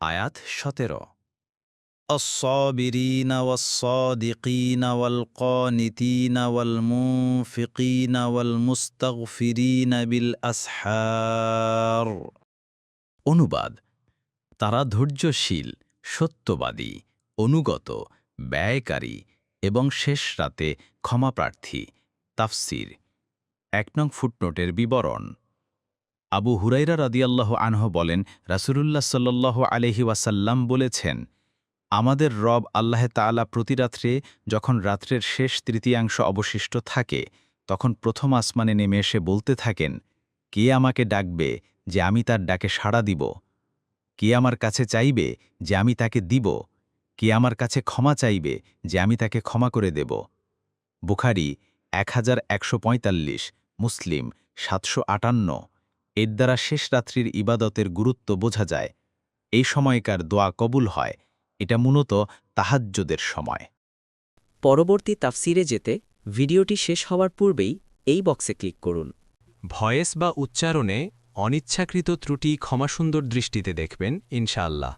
আয়াত 17 الصابرين والصادقين والقانتين والمنفقين والمستغفرين بالأسحار অনুবাদ তারা ধৈর্যশীল সত্যবাদী অনুগত ব্যয়কারী এবং শেষ রাতে ক্ষমাপ্রার্থী তাফসির ১ নং ফুটনোটের বিবরণ আবু হুরাইরা রাদিয়াল্লাহু আনহু বলেন রাসূলুল্লাহ সাল্লাল্লাহু আলাইহি ওয়াসাল্লাম বলেছেন আমাদের রব আল্লাহ তাআলা প্রতিরাত্রে যখন রাত্রের শেষ তৃতীয়াংশ অবশিষ্ট থাকে তখন প্রথম আসমানে নেমে এসে বলতে থাকেন কে আমাকে ডাকবে যে আমি তার ডাকে সাড়া দিব কে আমার কাছে চাইবে যে আমি তাকে দিব কে আমার কাছে ক্ষমা চাইবে যে আমি তাকে ক্ষমা করে দেব বুখারী 1145 মুসলিম 758 এর দ্বারা শেষ রাত্রির ইবাদতের গুরুত্ব বোঝা যায় এই সময়কার দোয়া কবুল হয় এটা মূলত তাহাজ্জুদের সময় পরবর্তী তাফসিরে যেতে ভিডিওটি শেষ হওয়ার পূর্বেই এই বক্সে ক্লিক করুন। ভয়েস বা উচ্চারণে অনিচ্ছাকৃত ত্রুটি ক্ষমাসুন্দর দৃষ্টিতে দেখবেন ইনশাআল্লাহ।